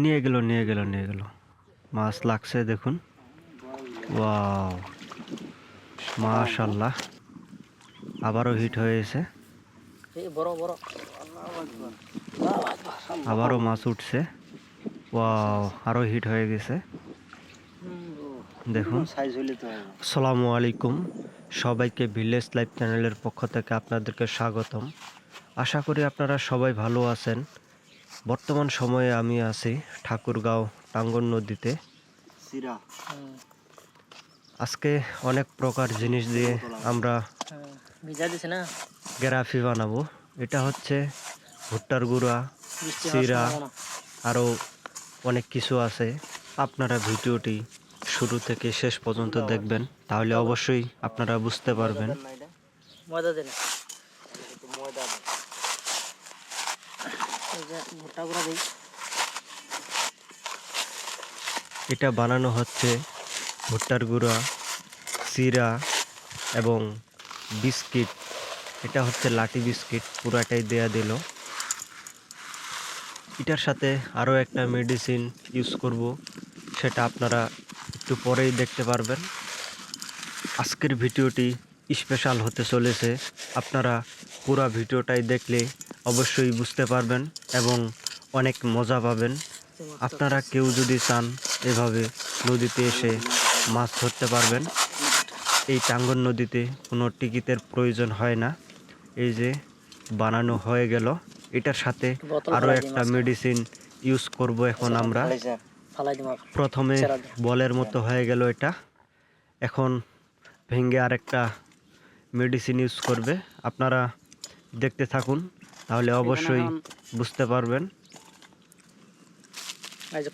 নিয়ে গেল মাছ লাগছে দেখুন। ওয়াও, মাশাআল্লাহ, আবারও হিট হয়েছে, আবারও মাছ উঠছে। ওয়াও, আরো হিট হয়ে গেছে দেখুন। আসসালামু আলাইকুম, সবাইকে ভিলেজ লাইফ চ্যানেলের পক্ষ থেকে আপনাদেরকে স্বাগতম। আশা করি আপনারা সবাই ভালো আছেন। বর্তমান সময়ে আমি আছি ঠাকুরগাঁও টাঙ্গন নদীতে। আজকে অনেক প্রকার জিনিস দিয়ে আমরা গ্রাফি বানাবো। এটা হচ্ছে ভুট্টার গুঁড়া, চিরা, আরও অনেক কিছু আছে। আপনারা ভিডিওটি শুরু থেকে শেষ পর্যন্ত দেখবেন, তাহলে অবশ্যই আপনারা বুঝতে পারবেন। এটা বানানো হচ্ছে ভুট্টার গুঁড়া, চিরা এবং বিস্কিট। এটা হচ্ছে লাঠি বিস্কিট, পুরাটাই দেয়া দিল। এটার সাথে আরও একটা মেডিসিন ইউজ করব, সেটা আপনারা একটু পরেই দেখতে পারবেন। আজকের ভিডিওটি স্পেশাল হতে চলেছে। আপনারা পুরো ভিডিওটাই দেখলে অবশ্যই বুঝতে পারবেন এবং অনেক মজা পাবেন। আপনারা কেউ যদি চান এভাবে নদীতে এসে মাছ ধরতে পারবেন। এই টাঙ্গন নদীতে কোনো টিকিটের প্রয়োজন হয় না। এই যে বানানো হয়ে গেল, এটার সাথে আরও একটা মেডিসিন ইউজ করব এখন আমরা। প্রথমে বলের মতো হয়ে গেল এটা, এখন ভেঙে আরেকটা মেডিসিন ইউজ করবে। আপনারা দেখতে থাকুন, তাহলে অবশ্যই বুঝতে পারবেন।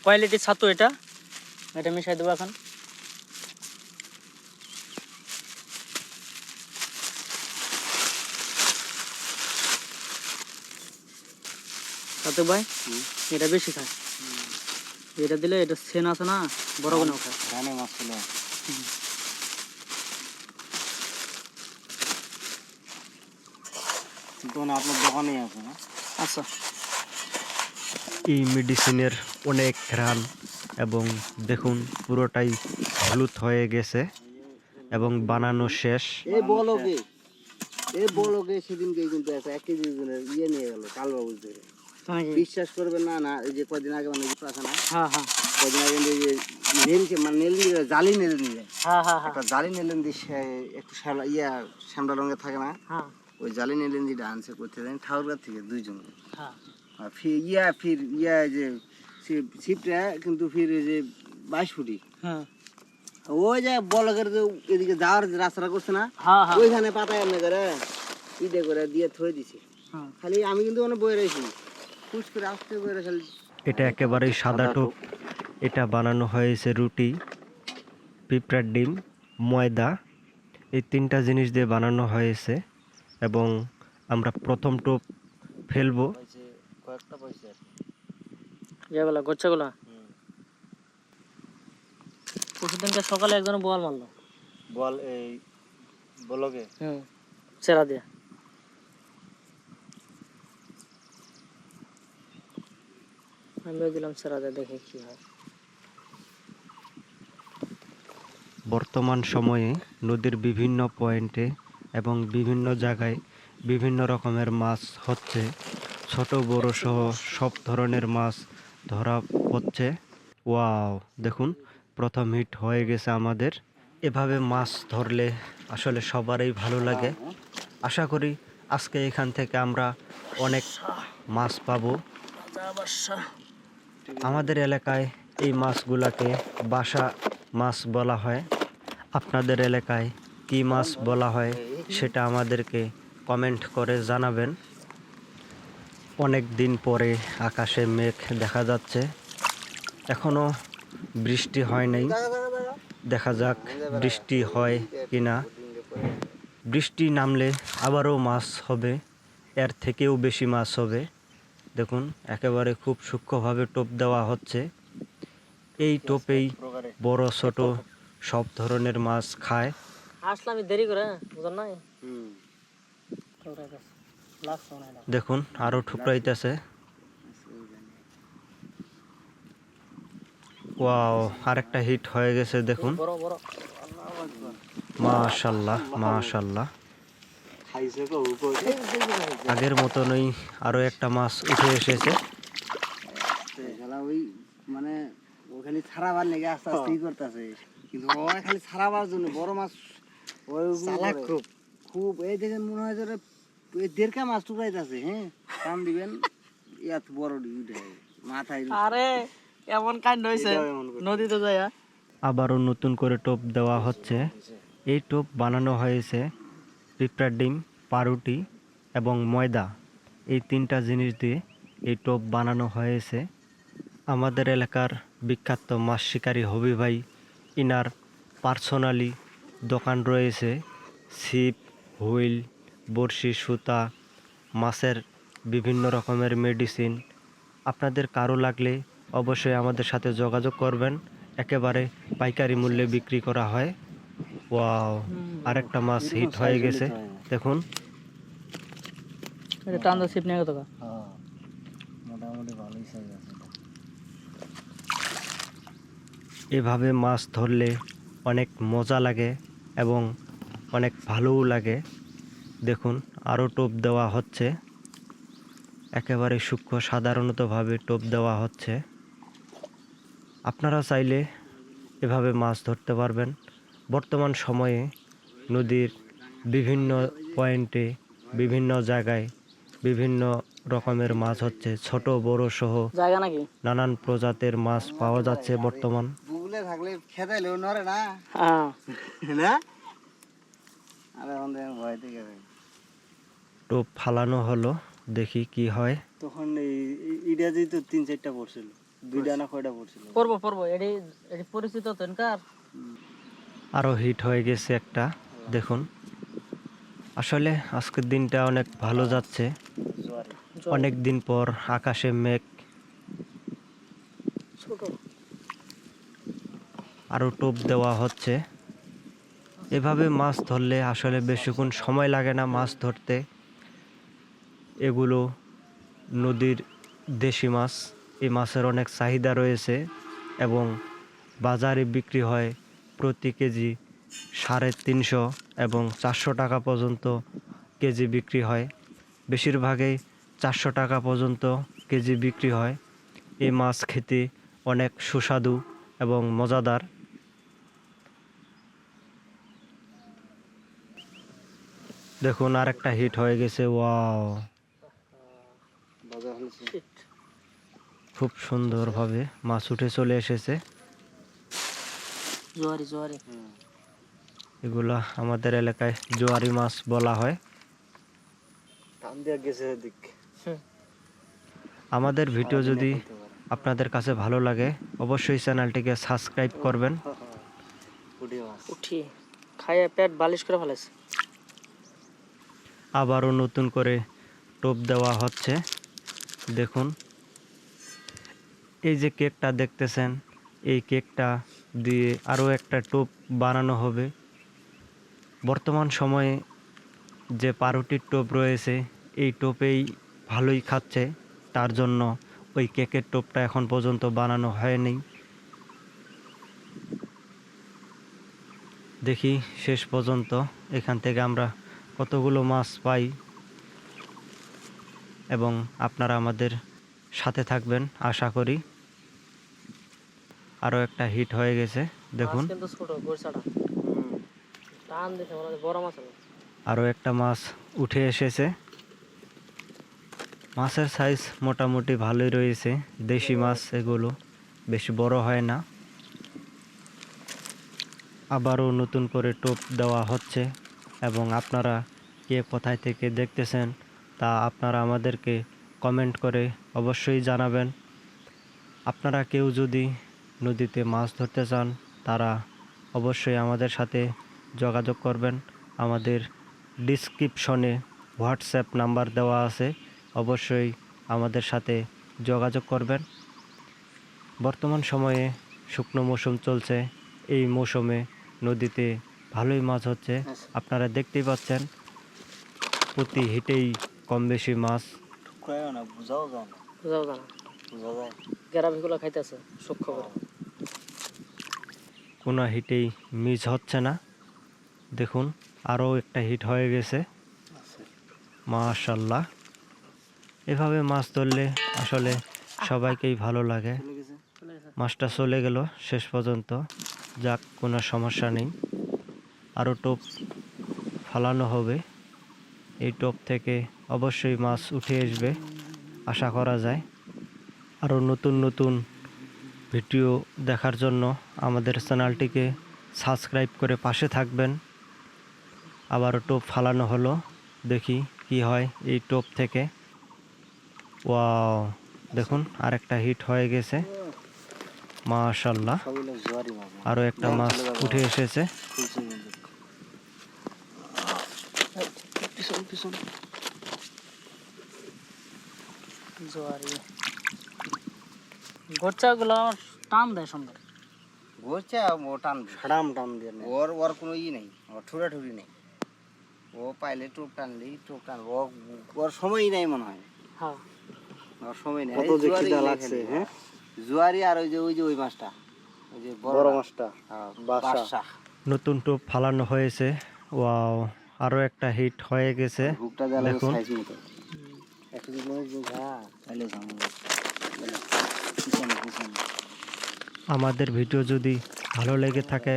কোয়ালিটি ছাতু এটা মিশাই দেবো এখন। ছাতু ভাই এটা বেশি খায়, এটা দিলে এটা সেন আছে না, বড় কোনো খায়। রানে মাছ ছিল আপনার দোকানে আছে না? আচ্ছা, এই মেডিসিনের অনেক ঘ্রাণ এবং দেখুন পুরোটাই হলুদ হয়ে গেছে এবং বানানো শেষ। সেদিনকে কিন্তু একটা 1 কেজি ওজনের ইয়ে নিয়ে গেল কালবাবু ধরে। বিশ্বাস করবেন না, না এই যে কদিন আগে মানে আছে না, কদিন আগে যে নেলছে মানে জালি নেল নিয়ে, একটা জালি নেলেন দিয়ে একটু শ্যামলা রঙের থাকে না, ওই জালি নেলেন যেটা আনছে করতে দেন ঠাকুরগাঁ থেকে 2 জন। ফির যে ছিপটা কিন্তু ফির এই যে 22 ফুটি, ওই যে বলকের যে এদিকে যাওয়ার রাস্তাটা করছে না, ওইখানে পাতায় এমনি করে ইদে করে দিয়ে থই দিছে। খালি আমি কিন্তু অনেক বয়ে রয়েছি, খুশ করে আসতে বয়ে খালি। এটা একেবারেই সাদা টোপ। এটা বানানো হয়েছে রুটি, পিঁপড়ার ডিম, ময়দা, এই 3টা জিনিস দিয়ে বানানো হয়েছে। এবং আমরা প্রথম টোপ ফেলবো। কয়েকটা পয়সা যেগুলা গোচ্ছাগুলা পরশুদিনকে সকালে একজন বল মারলো, বল এই বলকে চেরা দিয়ে। আমিও দিলাম চেরা দিয়ে, দেখে কি হয়। বর্তমান সময়ে নদীর বিভিন্ন পয়েন্টে এবং বিভিন্ন জায়গায় বিভিন্ন রকমের মাছ হচ্ছে। ছোট বড় সহ সব ধরনের মাছ ধরা হচ্ছে। ওয়াও, দেখুন প্রথম হিট হয়ে গেছে আমাদের। এভাবে মাছ ধরলে আসলে সবারই ভালো লাগে। আশা করি আজকে এখান থেকে আমরা অনেক মাছ পাবো। আমাদের এলাকায় এই মাছগুলাকে বাসা মাছ বলা হয়। আপনাদের এলাকায় কী মাছ বলা হয় সেটা আমাদেরকে কমেন্ট করে জানাবেন। অনেক দিন পরে আকাশে মেঘ দেখা যাচ্ছে, এখনো বৃষ্টি হয় নাই। দেখা যাক বৃষ্টি হয় কিনা। বৃষ্টি নামলে আবারও মাছ হবে, এর থেকেও বেশি মাছ হবে। দেখুন একেবারে খুব সূক্ষ্মভাবে টোপ দেওয়া হচ্ছে। এই টোপেই বড় ছোট সব ধরনের মাছ খায়। আসলে আমি দেরি করে বুঝলেন না। দেখুন আরো ঠুকরাইতেছে। ওয়াও, আরেকটা হিট হয়ে গেছে দেখুন। বড় বড় মাশাল্লাহ মাশাল্লাহ। খাইছে কো উপর আগের মতনই আরো একটা মাছ উঠে এসেছে। শালা ওই মানে ওখানে ছাড়াবার লেগে আস্তে আস্তে করতেছে, কিন্তু ও খালি ছাড়াবার জন্য বড় মাছ ওই চালাক খুব খুব। এই দেখেন মনে হয় যে দেড়কা মাছ টুকাইতেছে। হ্যাঁ, টান দিবেন এত বড় উঠে মাথায়। আরে এমন কাণ্ড হইছে নদীতে যাইয়া। আবারও নতুন করে টোপ দেওয়া হচ্ছে। এই টোপ বানানো হয়েছে পিঁপড়ার ডিম, পাউরুটি এবং ময়দা, এই তিনটা জিনিস দিয়ে এই টোপ বানানো হয়েছে। আমাদের এলাকার বিখ্যাত মাছ শিকারী হবি ভাই, ইনার পার্সোনালি দোকান রয়েছে। ছিপ, হুইল, বড়শি, সুতা, মাছের বিভিন্ন রকমের মেডিসিন। আপনাদের কারো লাগলে অবশ্যই আমাদের সাথে যোগাযোগ করবেন। একেবারে পাইকারি মূল্যে বিক্রি করা হয়। ওয়াও, আরেকটা মাছ হিট হয়ে গেছে দেখুন। এটা টান্দা ছিপ নিয়ে কত মোটামুটি ভালোই সাইজ আছে। এভাবে মাছ ধরলে অনেক মজা লাগে এবং অনেক ভালোও লাগে। দেখুন আরও টোপ দেওয়া হচ্ছে, একেবারে সূক্ষ্ম সাধারণতভাবে টোপ দেওয়া হচ্ছে। আপনারা চাইলে এভাবে মাছ ধরতে পারবেন। বর্তমান সময়ে নদীর বিভিন্ন পয়েন্টে, বিভিন্ন জায়গায় বিভিন্ন রকমের মাছ হচ্ছে, ছোট বড় সহ জায়গা নাকি নানান প্রজাতির মাছ পাওয়া যাচ্ছে বর্তমান। বুগলে থাকলে খেদাইলেও নরে না হ্যাঁ না। আরে আমাদের ভয় থেকে টোপ ফালানো হলো, দেখি কি হয়। তখন ইডা যেই তো 3-4টা পড়ছিল, 2টা না কয়টা পড়ছিল। পড়বো পড়বো, এটি এটি পরিচিত তো এনকার। আরও হিট হয়ে গেছে একটা দেখুন। আসলে আজকের দিনটা অনেক ভালো যাচ্ছে। অনেক দিন পর আকাশে মেঘ। ছোট আরও টোপ দেওয়া হচ্ছে। এভাবে মাছ ধরলে আসলে বেশিক্ষণ সময় লাগে না মাছ ধরতে। এগুলো নদীর দেশি মাছ। এই মাছের অনেক চাহিদা রয়েছে এবং বাজারে বিক্রি হয় প্রতি কেজি 350 এবং 400 টাকা পর্যন্ত কেজি বিক্রি হয়। বেশিরভাগই 400 টাকা পর্যন্ত কেজি বিক্রি হয়। এই মাছ খেতে অনেক সুস্বাদু এবং মজাদার। দেখুন আরেকটা হিট হয়ে গেছে। ওয়াও, খুব সুন্দরভাবে মাছ উঠে চলে এসেছে। জোয়ারি জোয়ারি এগুলা আমাদের এলাকায় জোয়ারি মাছ বলা হয়। আমাদের ভিডিও যদি আপনাদের কাছে ভালো লাগে অবশ্যই চ্যানেলটিকে সাবস্ক্রাইব করবেন। উঠি খাইয়া পেট বালিশ করে ফেলেছে। আবারও নতুন করে টোপ দেওয়া হচ্ছে দেখুন। এই যে কেকটা দেখতেছেন, এই কেকটা দিয়ে আরও একটা টোপ বানানো হবে। বর্তমান সময়ে যে পাউরুটির টোপ রয়েছে এই টোপেই ভালোই খাচ্ছে, তার জন্য ওই কেকের টোপটা এখন পর্যন্ত বানানো হয়নি। দেখি শেষ পর্যন্ত এখান থেকে আমরা কতগুলো মাছ পাই এবং আপনারা আমাদের সাথে থাকবেন আশা করি। আরও একটা হিট হয়ে গেছে দেখুন। কিন্তু ছোট বর্ষাটা টান দেখে মনে হয় বড় মাছ হবে। আরও একটা মাছ উঠে এসেছে। মাছের সাইজ মোটামুটি ভালোই রয়েছে, দেশি মাছ এগুলো, বেশি বড় হয় না। আবারও নতুন করে টোপ দেওয়া হচ্ছে এবং আপনারা কে কোথায় থেকে দেখতেছেন তা আপনারা আমাদেরকে কমেন্ট করে অবশ্যই জানাবেন। আপনারা কেউ যদি নদীতে মাছ ধরতে চান তারা অবশ্যই আমাদের সাথে যোগাযোগ করবেন। আমাদের ডিসক্রিপশনে হোয়াটসঅ্যাপ নাম্বার দেওয়া আছে, অবশ্যই আমাদের সাথে যোগাযোগ করবেন। বর্তমান সময়ে শুকনো মৌসুম চলছে, এই মৌসুমে নদীতে ভালোই মাছ হচ্ছে। আপনারা দেখতেই পাচ্ছেন প্রতি হিটেই কম বেশি মাছ। বুঝাও জানা গ্যারাভিগুলো খাইতেছে সূক্ষ্ম করে। কোনো হিটেই মিস হচ্ছে না। দেখুন আরও একটা হিট হয়ে গেছে, মাশাল্লাহ। এভাবে মাছ ধরলে আসলে সবাইকেই ভালো লাগে। চলে গেছে। মাছটা চলে গেল শেষ পর্যন্ত, যাক কোনো সমস্যা নেই। আরও টোপ ফালানো হবে, এই টোপ থেকে অবশ্যই মাছ উঠে আসবে আশা করা যায়। আরও নতুন নতুন ভিডিও দেখার জন্য আমাদের চ্যানেলটিকে সাবস্ক্রাইব করে পাশে থাকবেন। আবারও টোপ ফালানো হলো, দেখি কি হয় এই টোপ থেকে। ওয়াও, দেখুন আরেকটা হিট হয়ে গেছে, মাশাল্লাহ। সবগুলো জোয়ারি মাছ। আরও একটা মাছ উঠে এসেছে। খুলছে কিন্তু। পিছন পিছন। জোয়ারি গোচ্চাগুলো টান দেয় সুন্দর। গোচা ও টানবে। সাড়াম টান দিয়ে নেয়। ওর ওর কোনো ই নেই, ওর ঠুরাঠুরি নেই। ও পাইলে টোপ টানলেই টোপ টানবে। ওর সময়ই নেই মনে হয়। হ্যাঁ ওর সময় নেই। কত এই যে জোয়ারি খিদা গুলাই লাগছে, খালি। হ্যাঁ? জোয়ারি আর ওই মাছটা, ওই যে বড় মাছটা, হ্যাঁ, বাসা। বাসা। নতুন টোপ ফালানো হয়েছে, ওয়াও, আরও একটা হিট হয়ে গেছে। হুকটা দেওয়া লাগবে দেখুন সাইজ মতো। একটু যদি মনে হয়, হ্যাঁ, তাহলে ঝামেলা। পিছনে পিছনে। আমাদের ভিডিও যদি ভালো লেগে থাকে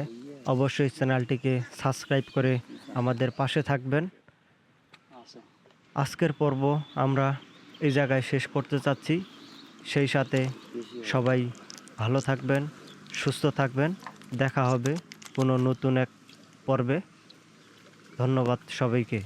অবশ্যই চ্যানেলটিকে সাবস্ক্রাইব করে আমাদের পাশে থাকবেন। আজকের পর্ব আমরা এই জায়গায় শেষ করতে চাচ্ছি। সেই সাথে সবাই ভালো থাকবেন, সুস্থ থাকবেন। দেখা হবে কোনো নতুন এক পর্বে। ধন্যবাদ সবাইকে।